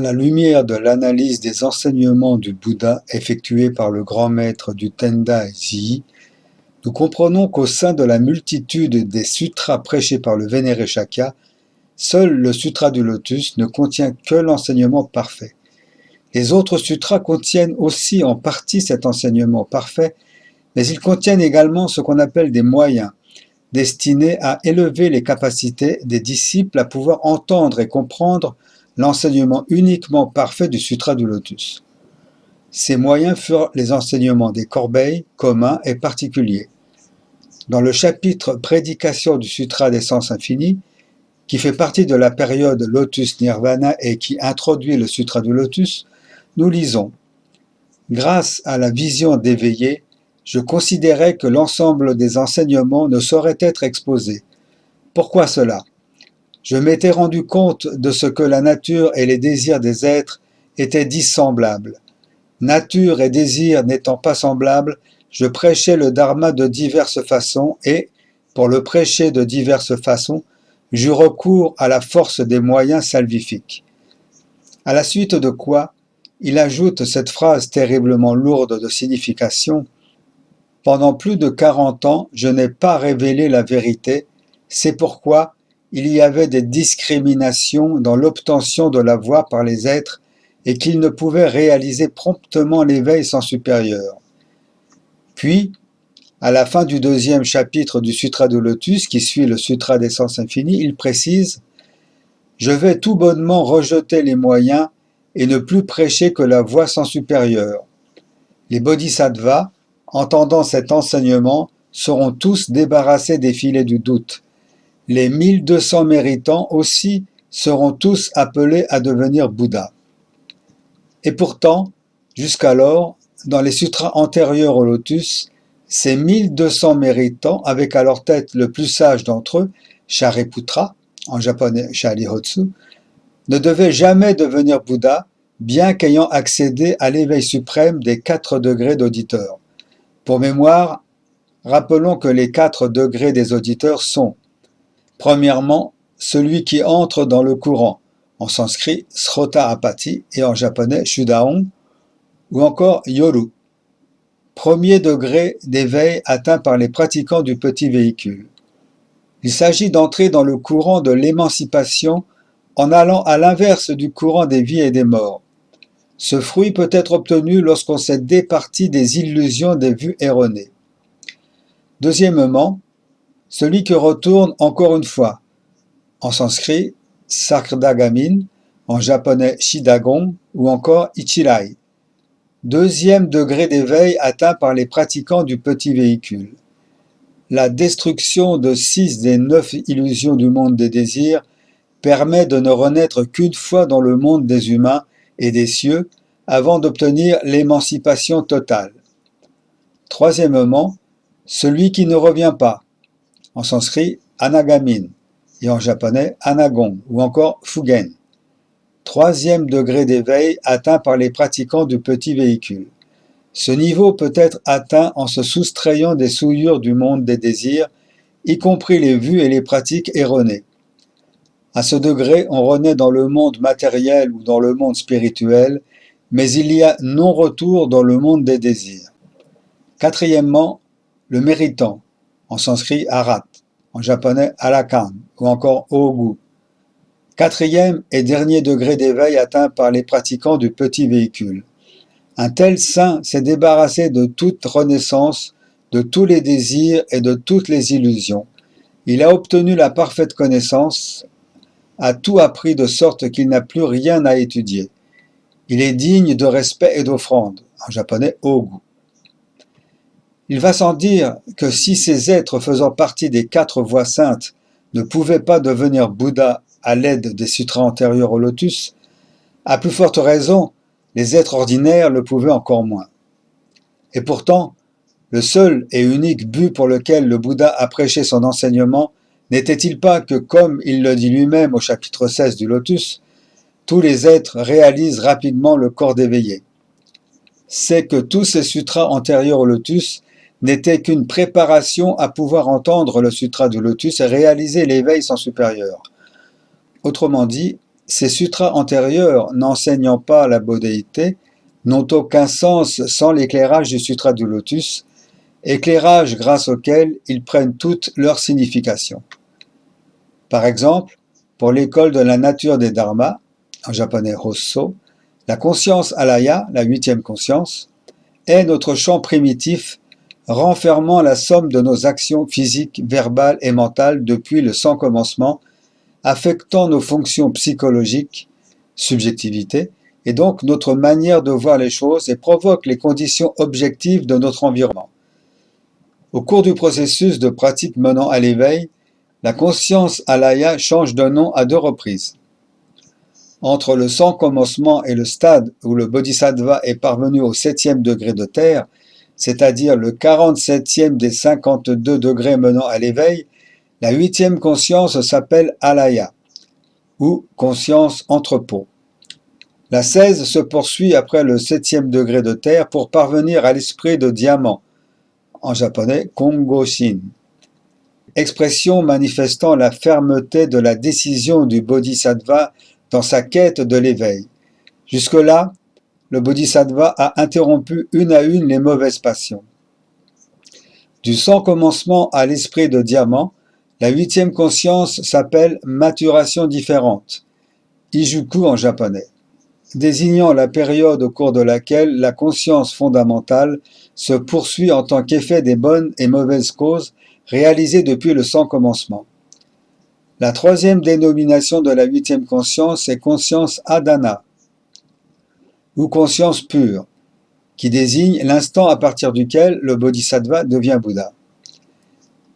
À la lumière de l'analyse des enseignements du Bouddha effectuée par le grand maître du Tendai Zi, nous comprenons qu'au sein de la multitude des sutras prêchés par le vénéré Shakya, seul le sutra du lotus ne contient que l'enseignement parfait. Les autres sutras contiennent aussi en partie cet enseignement parfait, mais ils contiennent également ce qu'on appelle des moyens, destinés à élever les capacités des disciples à pouvoir entendre et comprendre l'enseignement uniquement parfait du sutra du lotus. Ces moyens furent les enseignements des corbeilles, communs et particuliers. Dans le chapitre Prédication du Sutra des Sens Infinis, qui fait partie de la période Lotus Nirvana et qui introduit le Sutra du Lotus, nous lisons « Grâce à la vision d'éveillé, je considérais que l'ensemble des enseignements ne saurait être exposé. Pourquoi cela ? Je m'étais rendu compte de ce que la nature et les désirs des êtres étaient dissemblables. Nature et désir n'étant pas semblables, je prêchais le dharma de diverses façons et, pour le prêcher de diverses façons, j'eus recours à la force des moyens salvifiques. » À la suite de quoi, il ajoute cette phrase terriblement lourde de signification. « Pendant plus de 40 ans, je n'ai pas révélé la vérité, c'est pourquoi il y avait des discriminations dans l'obtention de la voie par les êtres et qu'ils ne pouvaient réaliser promptement l'éveil sans supérieur. » Puis, à la fin du 2e chapitre du Sutra du Lotus, qui suit le Sutra des Sens Infinis, il précise « Je vais tout bonnement rejeter les moyens et ne plus prêcher que la voie sans supérieur. Les bodhisattvas, entendant cet enseignement, seront tous débarrassés des filets du doute. Les 1200 méritants aussi seront tous appelés à devenir Bouddha. » Et pourtant, jusqu'alors, dans les sutras antérieurs au lotus, ces 1200 méritants, avec à leur tête le plus sage d'entre eux, Shariputra, en japonais Sharihotsu, ne devaient jamais devenir Bouddha, bien qu'ayant accédé à l'éveil suprême des 4 degrés d'auditeurs. Pour mémoire, rappelons que les 4 degrés des auditeurs sont, premièrement, celui qui entre dans le courant, en sanskrit Srota Apati et en japonais Shudaon, ou encore Yoru. Premier degré d'éveil atteint par les pratiquants du petit véhicule. Il s'agit d'entrer dans le courant de l'émancipation en allant à l'inverse du courant des vies et des morts. Ce fruit peut être obtenu lorsqu'on s'est départi des illusions des vues erronées. Deuxièmement, celui qui retourne encore une fois, en sanskrit Sakrdagamin, en japonais Shidagon ou encore Ichirai. Deuxième degré d'éveil atteint par les pratiquants du petit véhicule. La destruction de 6 des 9 illusions du monde des désirs permet de ne renaître qu'une fois dans le monde des humains et des cieux avant d'obtenir l'émancipation totale. Troisièmement, celui qui ne revient pas, en sanskrit Anagamin et en japonais Anagon ou encore Fugen. Troisième degré d'éveil atteint par les pratiquants du petit véhicule. Ce niveau peut être atteint en se soustrayant des souillures du monde des désirs, y compris les vues et les pratiques erronées. À ce degré, on renaît dans le monde matériel ou dans le monde spirituel, mais il y a non-retour dans le monde des désirs. Quatrièmement, le méritant, en sanskrit arat, en japonais arakan ou encore ogu. Quatrième et dernier degré d'éveil atteint par les pratiquants du petit véhicule. Un tel saint s'est débarrassé de toute renaissance, de tous les désirs et de toutes les illusions. Il a obtenu la parfaite connaissance, a tout appris de sorte qu'il n'a plus rien à étudier. Il est digne de respect et d'offrande, en japonais ogu. Il va sans dire que si ces êtres faisant partie des 4 voies saintes ne pouvaient pas devenir Bouddha à l'aide des sutras antérieurs au lotus, à plus forte raison, les êtres ordinaires le pouvaient encore moins. Et pourtant, le seul et unique but pour lequel le Bouddha a prêché son enseignement n'était-il pas que, comme il le dit lui-même au chapitre 16 du lotus, tous les êtres réalisent rapidement le corps d'éveillé. C'est que tous ces sutras antérieurs au lotus n'étaient qu'une préparation à pouvoir entendre le sutra du lotus et réaliser l'éveil sans supérieur. Autrement dit, Ces sutras antérieurs, n'enseignant pas la bouddhéité, n'ont aucun sens sans l'éclairage du sutra du lotus, éclairage grâce auquel ils prennent toute leur signification. Par exemple, pour l'école de la nature des dharmas, en japonais Hosso, la conscience alaya, la huitième conscience, est notre champ primitif renfermant la somme de nos actions physiques, verbales et mentales depuis le sans commencement, affectant nos fonctions psychologiques, subjectivité, et donc notre manière de voir les choses et provoque les conditions objectives de notre environnement. Au cours du processus de pratique menant à l'éveil, la conscience alaya change de nom à 2 reprises. Entre le sans commencement et le stade où le bodhisattva est parvenu au 7e degré de terre, c'est-à-dire le 47e des 52 degrés menant à l'éveil, la 8e conscience s'appelle alaya, ou conscience entrepôt. La 16 se poursuit après le 7e degré de terre pour parvenir à l'esprit de diamant, en japonais Kongoshin, expression manifestant la fermeté de la décision du bodhisattva dans sa quête de l'éveil. Jusque-là, le bodhisattva a interrompu une à une les mauvaises passions. Du sans commencement à l'esprit de diamant, la 8e conscience s'appelle maturation différente, Ijuku en japonais, désignant la période au cours de laquelle la conscience fondamentale se poursuit en tant qu'effet des bonnes et mauvaises causes réalisées depuis le sans commencement. La 3e dénomination de la 8e conscience est conscience adana, ou conscience pure, qui désigne l'instant à partir duquel le bodhisattva devient Bouddha.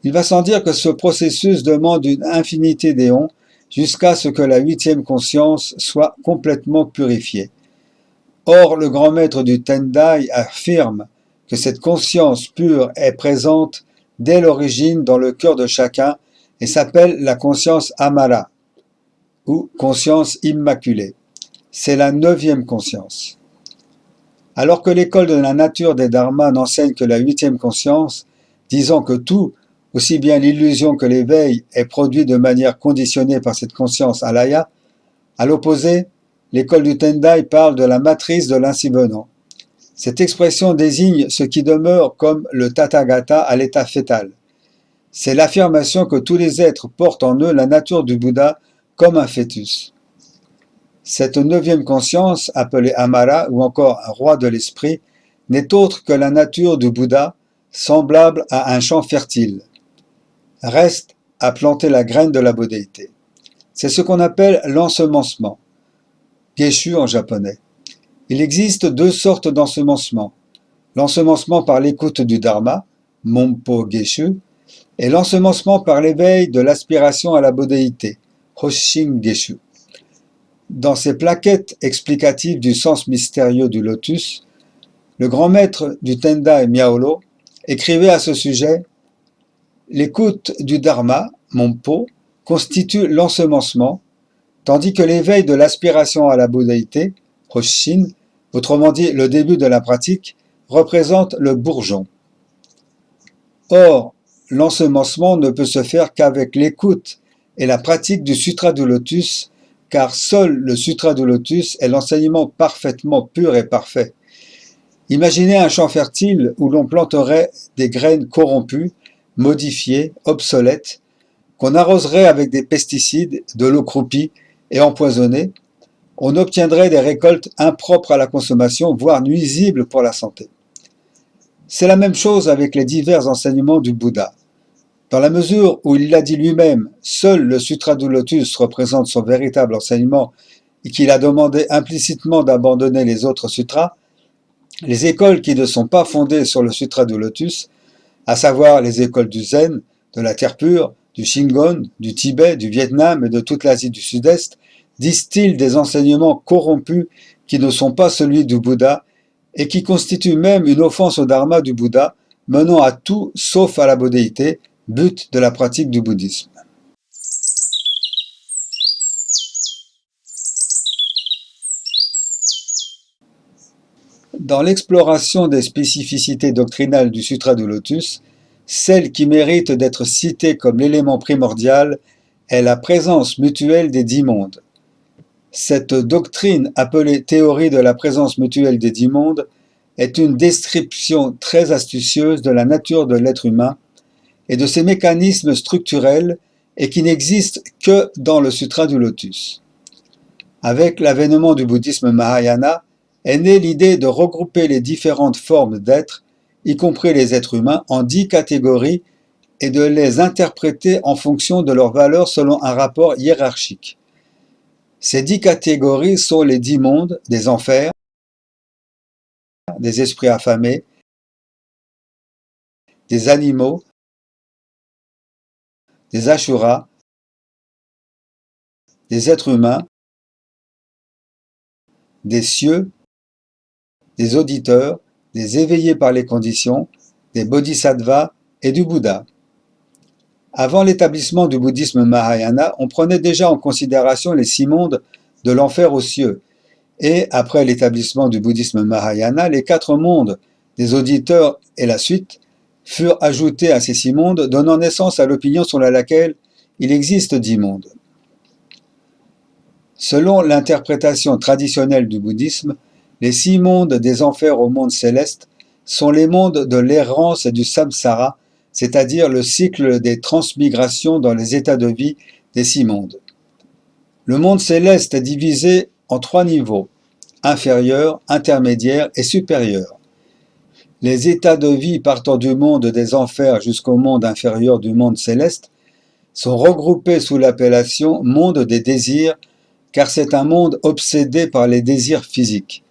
Il va sans dire que ce processus demande une infinité d'éons jusqu'à ce que la 8e conscience soit complètement purifiée. Or, le grand maître du Tendai affirme que cette conscience pure est présente dès l'origine dans le cœur de chacun et s'appelle la conscience Amara, ou conscience immaculée. C'est la 9e conscience. Alors que l'école de la nature des dharmas n'enseigne que la 8e conscience, disant que tout, aussi bien l'illusion que l'éveil, est produit de manière conditionnée par cette conscience alaya, à l'opposé, l'école du Tendai parle de la matrice de l'ainsi venant. Cette expression désigne ce qui demeure comme le Tathagata à l'état fœtal. C'est l'affirmation que tous les êtres portent en eux la nature du Bouddha comme un fœtus. Cette 9e conscience, appelée Amara ou encore un roi de l'esprit, n'est autre que la nature du Bouddha, semblable à un champ fertile. Reste à planter la graine de la bouddhéité. C'est ce qu'on appelle l'ensemencement, geshu en japonais. Il existe 2 sortes d'ensemencement. L'ensemencement par l'écoute du dharma, mompo geshu, et l'ensemencement par l'éveil de l'aspiration à la bouddhéité, hoshin geshu. Dans ses plaquettes explicatives du sens mystérieux du lotus, le grand maître du Tendai Miaolo écrivait à ce sujet: l'écoute du dharma, mompo, constitue l'ensemencement, tandis que l'éveil de l'aspiration à la bouddhéité, hoshin, autrement dit le début de la pratique, représente le bourgeon. Or, l'ensemencement ne peut se faire qu'avec l'écoute et la pratique du sutra du lotus, car seul le sutra du lotus est l'enseignement parfaitement pur et parfait. Imaginez un champ fertile où l'on planterait des graines corrompues, modifiées, obsolètes, qu'on arroserait avec des pesticides, de l'eau croupie et empoisonnée. On obtiendrait des récoltes impropres à la consommation, voire nuisibles pour la santé. C'est la même chose avec les divers enseignements du Bouddha. Dans la mesure où il l'a dit lui-même, seul le Sutra du Lotus représente son véritable enseignement et qu'il a demandé implicitement d'abandonner les autres sutras, les écoles qui ne sont pas fondées sur le Sutra du Lotus, à savoir les écoles du Zen, de la Terre pure, du Shingon, du Tibet, du Vietnam et de toute l'Asie du Sud-Est, distillent des enseignements corrompus qui ne sont pas celui du Bouddha et qui constituent même une offense au dharma du Bouddha, menant à tout sauf à la bouddhéité, but de la pratique du bouddhisme. Dans l'exploration des spécificités doctrinales du Sutra du Lotus, celle qui mérite d'être citée comme l'élément primordial est la présence mutuelle des 10 mondes. Cette doctrine, appelée théorie de la présence mutuelle des dix mondes, est une description très astucieuse de la nature de l'être humain et de ses mécanismes structurels et qui n'existe que dans le Sutra du Lotus. Avec l'avènement du bouddhisme Mahayana, est née l'idée de regrouper les différentes formes d'êtres, y compris les êtres humains, en 10 catégories et de les interpréter en fonction de leurs valeurs selon un rapport hiérarchique. Ces 10 catégories sont les 10 mondes, des enfers, des esprits affamés, des animaux, des ashuras, des êtres humains, des cieux, des auditeurs, des éveillés par les conditions, des bodhisattvas et du Bouddha. Avant l'établissement du bouddhisme Mahayana, on prenait déjà en considération les 6 mondes de l'enfer aux cieux, et après l'établissement du bouddhisme Mahayana, les 4 mondes des auditeurs et la suite furent ajoutés à ces 6 mondes, donnant naissance à l'opinion selon laquelle il existe 10 mondes. Selon l'interprétation traditionnelle du bouddhisme, les 6 mondes des enfers au monde céleste sont les mondes de l'errance et du samsara, c'est-à-dire le cycle des transmigrations dans les états de vie des 6 mondes. Le monde céleste est divisé en 3 niveaux, inférieur, intermédiaire et supérieur. Les états de vie partant du monde des enfers jusqu'au monde inférieur du monde céleste sont regroupés sous l'appellation monde des désirs, car c'est un monde obsédé par les désirs physiques.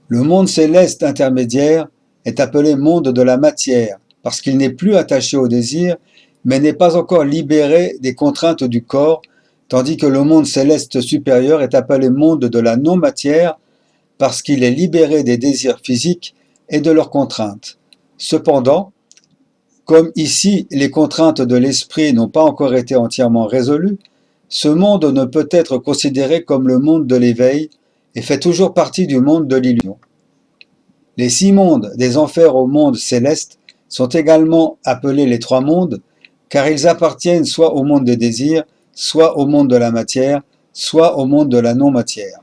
Le monde céleste intermédiaire est appelé monde de la matière, parce qu'il n'est plus attaché au désir, mais n'est pas encore libéré des contraintes du corps, tandis que le monde céleste supérieur est appelé monde de la non-matière, parce qu'il est libéré des désirs physiques et de leurs contraintes. Cependant, comme ici les contraintes de l'esprit n'ont pas encore été entièrement résolues, ce monde ne peut être considéré comme le monde de l'éveil et fait toujours partie du monde de l'illusion. Les 6 mondes des enfers au monde céleste sont également appelés les 3 mondes, car ils appartiennent soit au monde des désirs, soit au monde de la matière, soit au monde de la non-matière.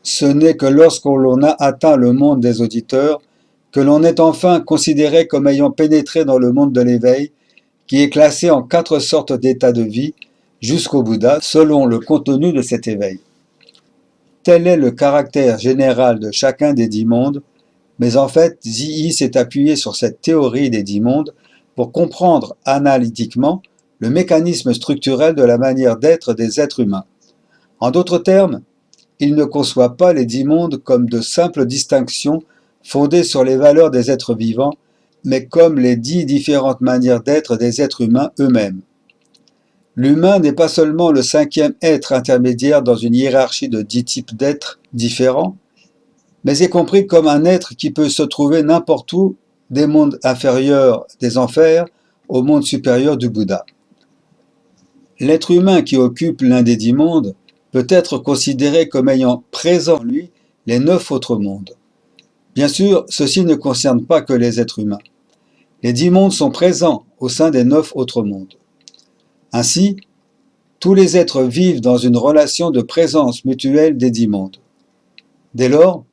Ce n'est que lorsque l'on a atteint le monde des auditeurs que l'on est enfin considéré comme ayant pénétré dans le monde de l'éveil, qui est classé en 4 sortes d'états de vie, jusqu'au Bouddha, selon le contenu de cet éveil. Tel est le caractère général de chacun des 10 mondes, mais en fait, Zhi s'est appuyé sur cette théorie des 10 mondes pour comprendre analytiquement le mécanisme structurel de la manière d'être des êtres humains. En d'autres termes, il ne conçoit pas les 10 mondes comme de simples distinctions fondées sur les valeurs des êtres vivants, mais comme les 10 différentes manières d'être des êtres humains eux-mêmes. L'humain n'est pas seulement le 5e être intermédiaire dans une hiérarchie de 10 types d'êtres différents, mais est compris comme un être qui peut se trouver n'importe où, des mondes inférieurs des enfers au monde supérieur du Bouddha. L'être humain qui occupe l'un des 10 mondes peut être considéré comme ayant présent en lui les 9 autres mondes. Bien sûr, ceci ne concerne pas que les êtres humains. Les 10 mondes sont présents au sein des 9 autres mondes. Ainsi, tous les êtres vivent dans une relation de présence mutuelle des 10 mondes. Dès lors,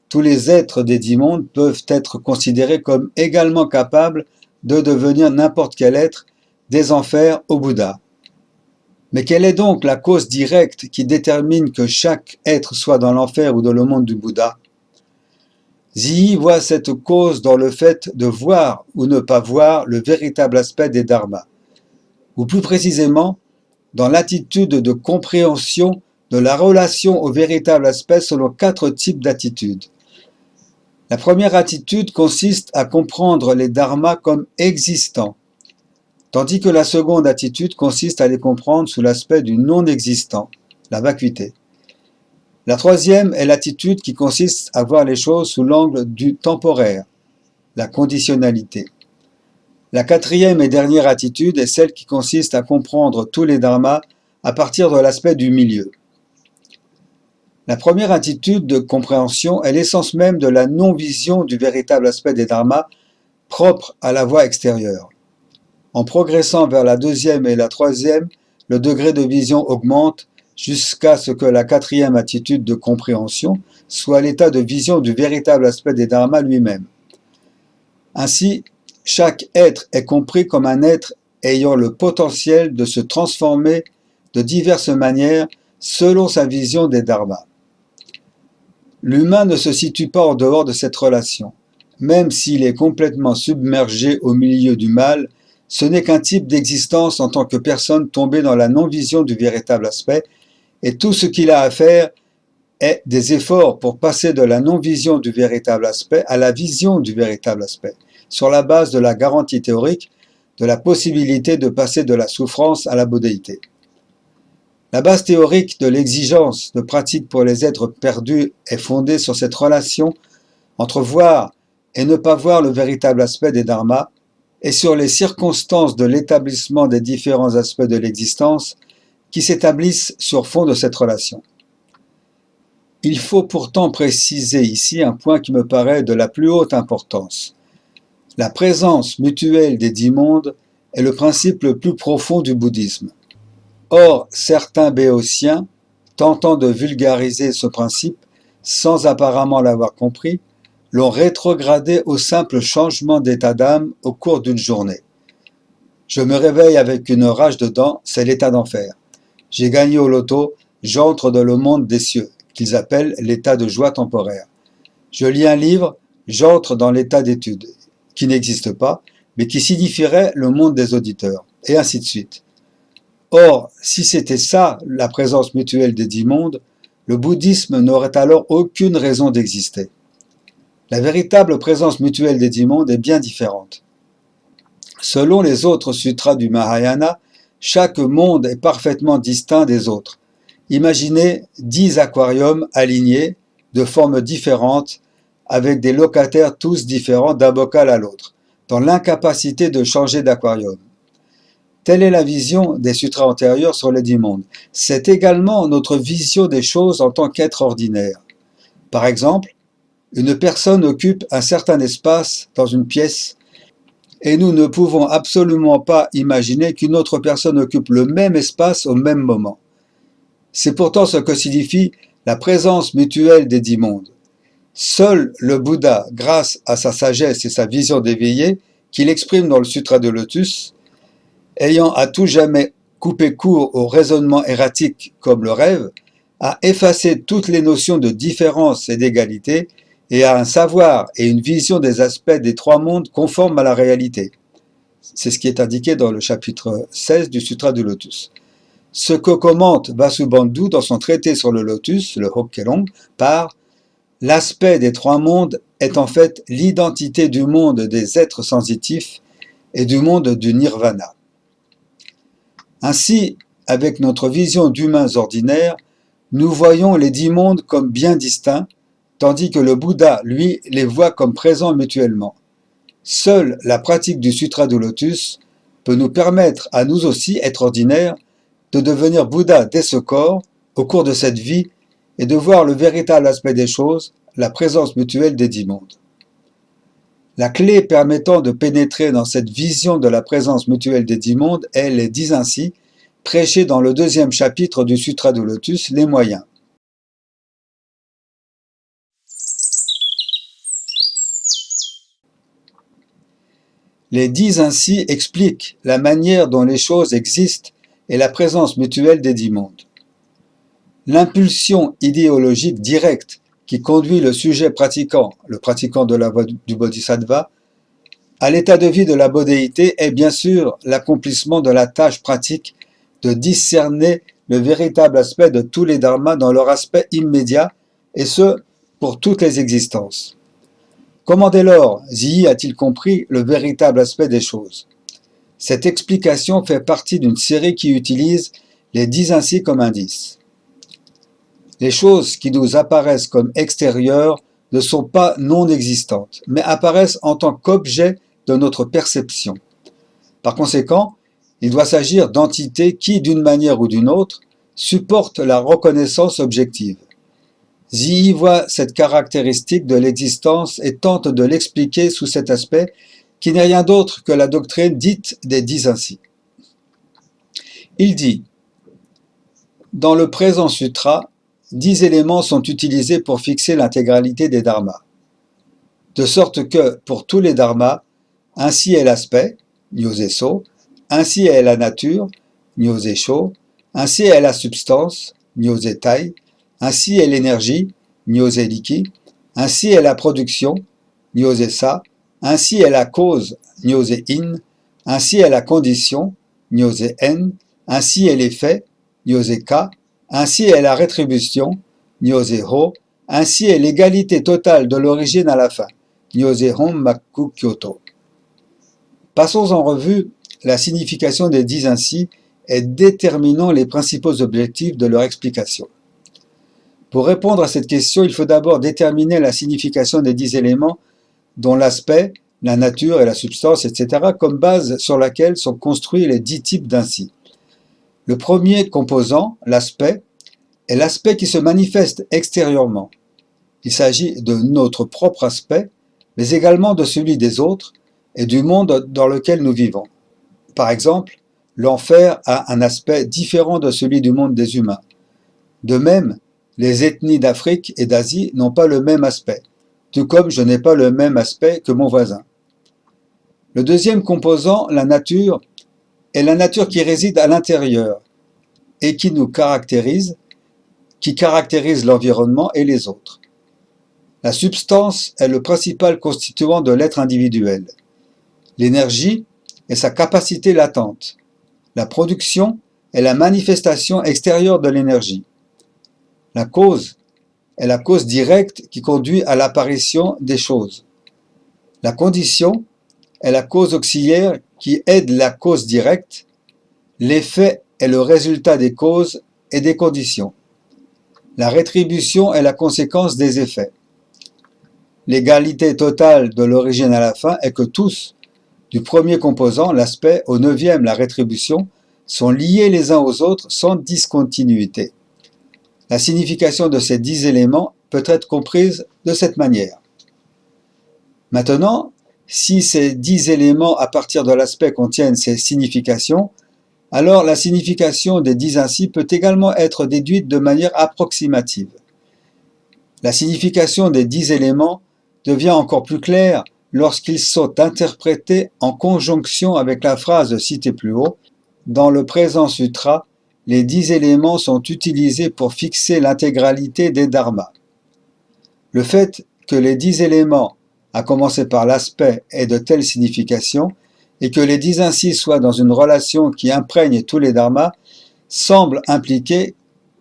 tous les êtres des 10 mondes peuvent être considérés comme également capables de devenir n'importe quel être des enfers au Bouddha. Mais quelle est donc la cause directe qui détermine que chaque être soit dans l'enfer ou dans le monde du Bouddha? Zhi voit cette cause dans le fait de voir ou ne pas voir le véritable aspect des dharmas, ou plus précisément, dans l'attitude de compréhension de la relation au véritable aspect selon 4 types d'attitudes. La première attitude consiste à comprendre les dharmas comme existants, tandis que la seconde attitude consiste à les comprendre sous l'aspect du non-existant, la vacuité. La troisième est l'attitude qui consiste à voir les choses sous l'angle du temporaire, la conditionnalité. La quatrième et dernière attitude est celle qui consiste à comprendre tous les dharmas à partir de l'aspect du milieu. La première attitude de compréhension est l'essence même de la non-vision du véritable aspect des dharmas propre à la voie extérieure. En progressant vers la deuxième et la troisième, le degré de vision augmente jusqu'à ce que la quatrième attitude de compréhension soit l'état de vision du véritable aspect des dharmas lui-même. Ainsi, chaque être est compris comme un être ayant le potentiel de se transformer de diverses manières selon sa vision des dharmas. L'humain ne se situe pas en dehors de cette relation. Même s'il est complètement submergé au milieu du mal, ce n'est qu'un type d'existence en tant que personne tombée dans la non-vision du véritable aspect, et tout ce qu'il a à faire est des efforts pour passer de la non-vision du véritable aspect à la vision du véritable aspect, sur la base de la garantie théorique de la possibilité de passer de la souffrance à la bodhéité. La base théorique de l'exigence de pratique pour les êtres perdus est fondée sur cette relation entre voir et ne pas voir le véritable aspect des dharmas et sur les circonstances de l'établissement des différents aspects de l'existence qui s'établissent sur fond de cette relation. Il faut pourtant préciser ici un point qui me paraît de la plus haute importance. La présence mutuelle des 10 mondes est le principe le plus profond du bouddhisme. Or, certains béotiens, tentant de vulgariser ce principe, sans apparemment l'avoir compris, l'ont rétrogradé au simple changement d'état d'âme au cours d'une journée. Je me réveille avec une rage de dents, c'est l'état d'enfer. J'ai gagné au loto, j'entre dans le monde des cieux, qu'ils appellent l'état de joie temporaire. Je lis un livre, j'entre dans l'état d'étude, qui n'existe pas, mais qui signifierait le monde des auditeurs, et ainsi de suite. Or, si c'était ça, la présence mutuelle des 10 mondes, le bouddhisme n'aurait alors aucune raison d'exister. La véritable présence mutuelle des 10 mondes est bien différente. Selon les autres sutras du Mahayana, chaque monde est parfaitement distinct des autres. Imaginez 10 aquariums alignés, de formes différentes, avec des locataires tous différents d'un bocal à l'autre, dans l'incapacité de changer d'aquarium. Telle est la vision des sutras antérieurs sur les 10 mondes. C'est également notre vision des choses en tant qu'être ordinaire. Par exemple, une personne occupe un certain espace dans une pièce et nous ne pouvons absolument pas imaginer qu'une autre personne occupe le même espace au même moment. C'est pourtant ce que signifie la présence mutuelle des 10 mondes. Seul le Bouddha, grâce à sa sagesse et sa vision d'éveillé, qu'il exprime dans le Sutra de Lotus, ayant à tout jamais coupé court au raisonnement erratique comme le rêve, a effacé toutes les notions de différence et d'égalité et a un savoir et une vision des aspects des 3 mondes conformes à la réalité. C'est ce qui est indiqué dans le chapitre 16 du Sutra du Lotus. Ce que commente Vasubandhu dans son traité sur le Lotus, le Hokkelong, par « L'aspect des 3 mondes est en fait l'identité du monde des êtres sensitifs et du monde du nirvana. » Ainsi, avec notre vision d'humains ordinaires, nous voyons les 10 mondes comme bien distincts, tandis que le Bouddha, lui, les voit comme présents mutuellement. Seule la pratique du Sutra du Lotus peut nous permettre, à nous aussi, être ordinaires, de devenir Bouddha dès ce corps, au cours de cette vie, et de voir le véritable aspect des choses, la présence mutuelle des 10 mondes. La clé permettant de pénétrer dans cette vision de la présence mutuelle des 10 mondes est, les dit ainsi, prêchée dans le 2e chapitre du Sutra du Lotus, les moyens. Les 10 ainsi expliquent la manière dont les choses existent et la présence mutuelle des 10 mondes. L'impulsion idéologique directe qui conduit le sujet pratiquant, le pratiquant de la voie du bodhisattva, à l'état de vie de la bodhéité est bien sûr l'accomplissement de la tâche pratique de discerner le véritable aspect de tous les dharmas dans leur aspect immédiat, et ce, pour toutes les existences. Comment dès lors Ziyi a-t-il compris le véritable aspect des choses? Cette explication fait partie d'une série qui utilise les 10 ainsi comme indice. Les choses qui nous apparaissent comme extérieures ne sont pas non existantes, mais apparaissent en tant qu'objet de notre perception. Par conséquent, il doit s'agir d'entités qui, d'une manière ou d'une autre, supportent la reconnaissance objective. Ziyi voit cette caractéristique de l'existence et tente de l'expliquer sous cet aspect qui n'est rien d'autre que la doctrine dite des 10 ainsi. Il dit Dans le présent sutra, 10 éléments sont utilisés pour fixer l'intégralité des dharmas. De sorte que, pour tous les dharmas, ainsi est l'aspect, Nyose-so, ainsi est la nature, Nyose-sho, ainsi est la substance, Nyose-tai, ainsi est l'énergie, Nyose-riki, ainsi est la production, Nyose-sa, ainsi est la cause, Nyose-in, ainsi est la condition, Nyose-en, ainsi est l'effet, Nyose-ka, ainsi est la rétribution, Nyose-ho, ainsi est l'égalité totale de l'origine à la fin, Nyose-hon maku kyoto. Passons en revue la signification des 10 ainsi et déterminons les principaux objectifs de leur explication. Pour répondre à cette question, il faut d'abord déterminer la signification des 10 éléments dont l'aspect, la nature et la substance, etc., comme base sur laquelle sont construits les 10 types d'ainsi. Le premier composant, l'aspect, est l'aspect qui se manifeste extérieurement. Il s'agit de notre propre aspect, mais également de celui des autres et du monde dans lequel nous vivons. Par exemple, l'enfer a un aspect différent de celui du monde des humains. De même, les ethnies d'Afrique et d'Asie n'ont pas le même aspect, tout comme je n'ai pas le même aspect que mon voisin. Le deuxième composant, la nature, est la nature qui réside à l'intérieur et qui nous caractérise, qui caractérise l'environnement et les autres. La substance est le principal constituant de l'être individuel. L'énergie est sa capacité latente. La production est la manifestation extérieure de l'énergie. La cause est la cause directe qui conduit à l'apparition des choses. La condition est la cause auxiliaire qui aide la cause directe. L'effet est le résultat des causes et des conditions. La rétribution est la conséquence des effets. L'égalité totale de l'origine à la fin est que tous, du premier composant, l'aspect, au neuvième, la rétribution, sont liés les uns aux autres sans discontinuité. La signification de ces 10 éléments peut être comprise de cette manière. Maintenant, si ces 10 éléments à partir de l'aspect contiennent ces significations, alors la signification des 10 ainsi peut également être déduite de manière approximative. La signification des 10 éléments devient encore plus claire lorsqu'ils sont interprétés en conjonction avec la phrase citée plus haut. Dans le présent sutra, les 10 éléments sont utilisés pour fixer l'intégralité des dharmas. Le fait que les 10 éléments, à commencer par l'aspect, aient de telles significations, et que les 10 ainsi soient dans une relation qui imprègne tous les dharmas, semble impliquer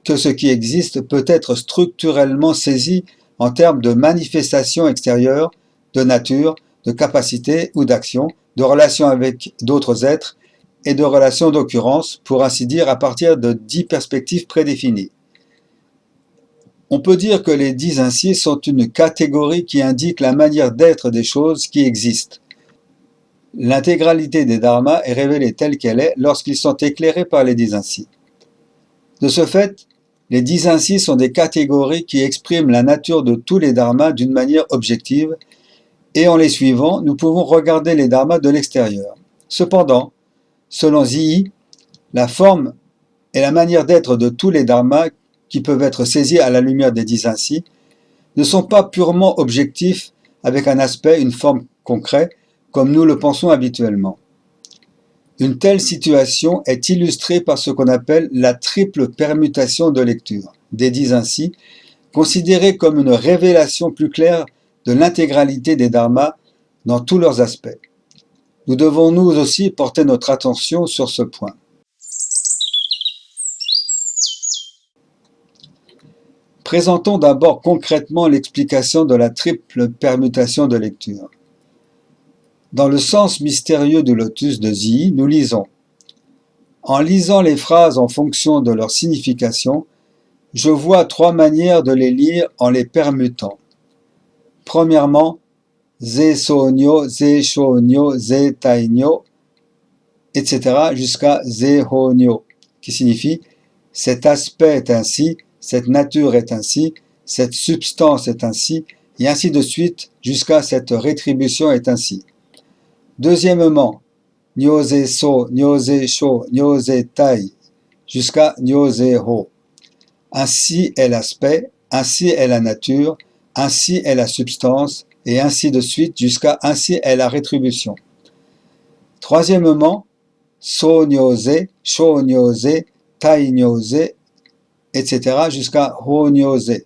que ce qui existe peut être structurellement saisi en termes de manifestations extérieures, de nature, de capacité ou d'action, de relations avec d'autres êtres et de relations d'occurrence, pour ainsi dire, à partir de 10 perspectives prédéfinies. On peut dire que les 10 ainsi sont une catégorie qui indique la manière d'être des choses qui existent. L'intégralité des dharmas est révélée telle qu'elle est lorsqu'ils sont éclairés par les 10 ainsi. De ce fait, les 10 ainsi sont des catégories qui expriment la nature de tous les dharmas d'une manière objective, et en les suivant, nous pouvons regarder les dharmas de l'extérieur. Cependant, selon Zii, la forme et la manière d'être de tous les dharmas qui peuvent être saisis à la lumière des 10 ainsi ne sont pas purement objectifs avec un aspect, une forme concrète, comme nous le pensons habituellement. Une telle situation est illustrée par ce qu'on appelle la triple permutation de lecture, des 10 ainsi, considérée comme une révélation plus claire de l'intégralité des dharmas dans tous leurs aspects. Nous devons nous aussi porter notre attention sur ce point. Présentons d'abord concrètement l'explication de la triple permutation de lecture. Dans le sens mystérieux du lotus de Zii, nous lisons « En lisant les phrases en fonction de leur signification, je vois 3 manières de les lire en les permutant. Premièrement, Ze so nyo, Ze sho nyo, Ze tai nyo, etc. jusqu'à Ze ho nyo, qui signifie « cet aspect est ainsi, cette nature est ainsi, cette substance est ainsi, et ainsi de suite jusqu'à cette rétribution est ainsi. » Deuxièmement, Nyose so, Nyose sho, Nyose tai, jusqu'à Nyose ho, ainsi est l'aspect, ainsi est la nature, ainsi est la substance, et ainsi de suite jusqu'à ainsi est la rétribution. Troisièmement, so-nyose, sho-nyose, tai-nyose, etc. jusqu'à ho-nyose,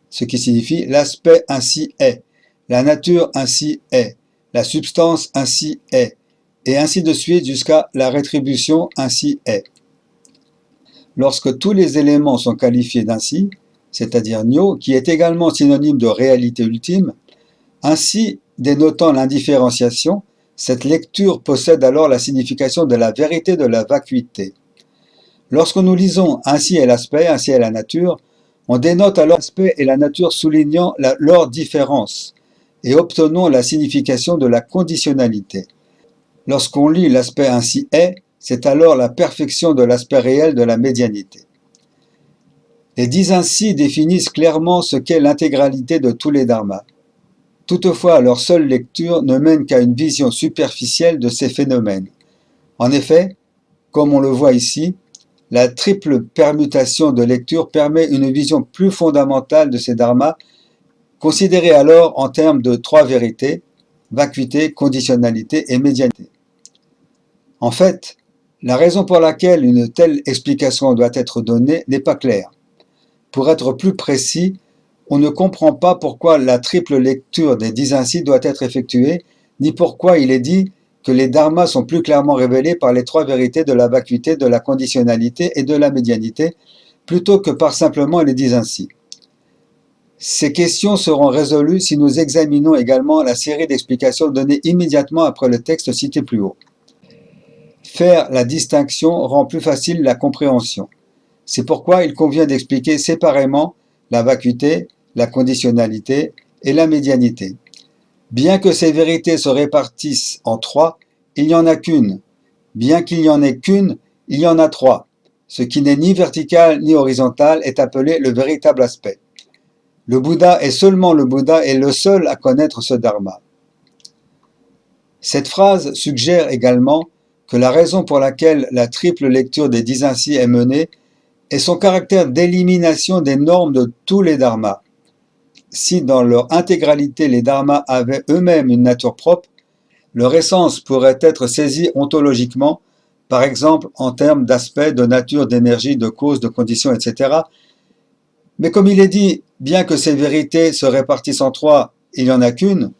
ce qui signifie l'aspect ainsi est, la nature ainsi est, la substance ainsi est, et ainsi de suite jusqu'à la rétribution ainsi est. Lorsque tous les éléments sont qualifiés d'ainsi, c'est-à-dire nyo, qui est également synonyme de réalité ultime, ainsi dénotant l'indifférenciation, cette lecture possède alors la signification de la vérité de la vacuité. Lorsque nous lisons ainsi est l'aspect, ainsi est la nature, on dénote alors l'aspect et la nature soulignant leur différence et obtenons la signification de la conditionnalité. Lorsqu'on lit l'aspect ainsi est, c'est alors la perfection de l'aspect réel de la médianité. Les 10 ainsi définissent clairement ce qu'est l'intégralité de tous les dharmas. Toutefois, leur seule lecture ne mène qu'à une vision superficielle de ces phénomènes. En effet, comme on le voit ici, la triple permutation de lecture permet une vision plus fondamentale de ces dharmas, considérés alors en termes de 3 vérités, vacuité, conditionnalité et médianité. En fait, la raison pour laquelle une telle explication doit être donnée n'est pas claire. Pour être plus précis, on ne comprend pas pourquoi la triple lecture des 10 ainsi doit être effectuée, ni pourquoi il est dit que les dharmas sont plus clairement révélés par les 3 vérités de la vacuité, de la conditionnalité et de la médianité, plutôt que par simplement les 10 ainsi. Ces questions seront résolues si nous examinons également la série d'explications données immédiatement après le texte cité plus haut. Faire la distinction rend plus facile la compréhension. C'est pourquoi il convient d'expliquer séparément la vacuité, la conditionnalité et la médianité. Bien que ces vérités se répartissent en 3, il n'y en a qu'une. Bien qu'il n'y en ait qu'une, il y en a 3. Ce qui n'est ni vertical ni horizontal est appelé le véritable aspect. Le Bouddha est seulement le Bouddha et le seul à connaître ce dharma. Cette phrase suggère également que la raison pour laquelle la triple lecture des 10 ainsi est menée est son caractère d'élimination des normes de tous les dharmas. Si dans leur intégralité les dharmas avaient eux-mêmes une nature propre, leur essence pourrait être saisie ontologiquement, par exemple en termes d'aspect, de nature, d'énergie, de cause, de conditions, etc. Mais comme il est dit, bien que ces vérités se répartissent en 3, il n'y en a qu'une,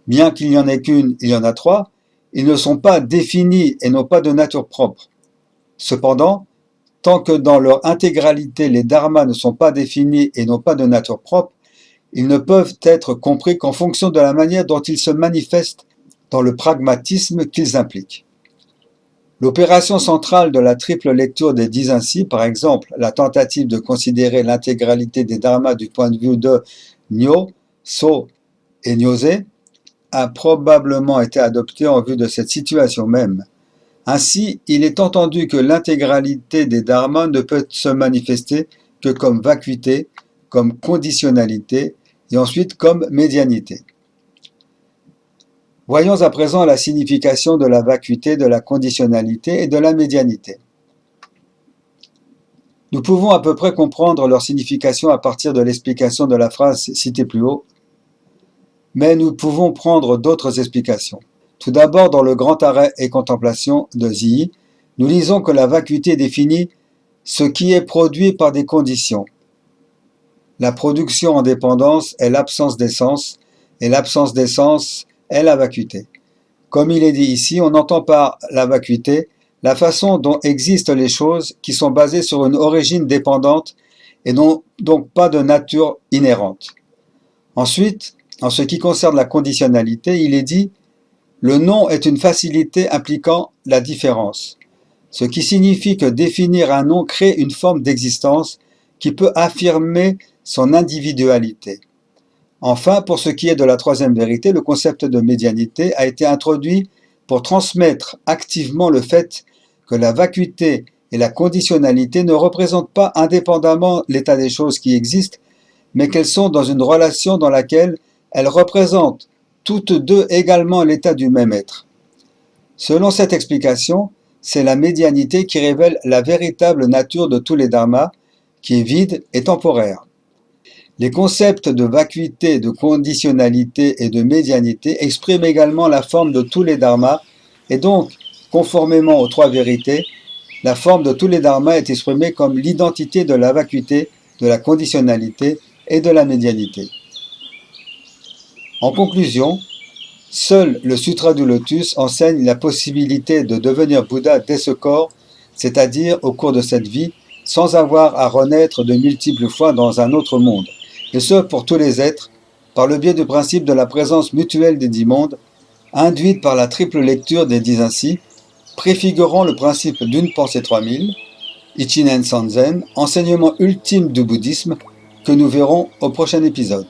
bien qu'il n'y en ait qu'une, il y en a 3, ils ne sont pas définis et n'ont pas de nature propre. Cependant, tant que dans leur intégralité les dharmas ne sont pas définis et n'ont pas de nature propre, ils ne peuvent être compris qu'en fonction de la manière dont ils se manifestent dans le pragmatisme qu'ils impliquent. L'opération centrale de la triple lecture des 10 ainsi, par exemple la tentative de considérer l'intégralité des dharmas du point de vue de Nyo, So et Nyose, a probablement été adoptée en vue de cette situation même. Ainsi, il est entendu que l'intégralité des dharmas ne peut se manifester que comme vacuité, comme conditionnalité et ensuite comme médianité. Voyons à présent la signification de la vacuité, de la conditionnalité et de la médianité. Nous pouvons à peu près comprendre leur signification à partir de l'explication de la phrase citée plus haut, mais nous pouvons prendre d'autres explications. Tout d'abord, dans le Grand Arrêt et Contemplation de Zhi, nous lisons que la vacuité définit ce qui est produit par des conditions. La production en dépendance est l'absence d'essence, et l'absence d'essence est la vacuité. Comme il est dit ici, on entend par la vacuité la façon dont existent les choses qui sont basées sur une origine dépendante et n'ont donc pas de nature inhérente. Ensuite, en ce qui concerne la conditionnalité, il est dit « Le nom est une facilité impliquant la différence », ce qui signifie que définir un nom crée une forme d'existence qui peut affirmer son individualité. Enfin, pour ce qui est de la troisième vérité, le concept de médianité a été introduit pour transmettre activement le fait que la vacuité et la conditionnalité ne représentent pas indépendamment l'état des choses qui existent, mais qu'elles sont dans une relation dans laquelle elles représentent toutes deux également l'état du même être. Selon cette explication, c'est la médianité qui révèle la véritable nature de tous les dharmas, qui est vide et temporaire. Les concepts de vacuité, de conditionnalité et de médianité expriment également la forme de tous les dharmas et donc, conformément aux trois vérités, la forme de tous les dharmas est exprimée comme l'identité de la vacuité, de la conditionnalité et de la médianité. En conclusion, seul le Sutra du Lotus enseigne la possibilité de devenir Bouddha dès ce corps, c'est-à-dire au cours de cette vie, sans avoir à renaître de multiples fois dans un autre monde, et ce pour tous les êtres, par le biais du principe de la présence mutuelle des 10 mondes, induite par la triple lecture des 10 ainsi, préfigurant le principe d'une pensée 3000, Ichinen Sanzen, enseignement ultime du bouddhisme, que nous verrons au prochain épisode.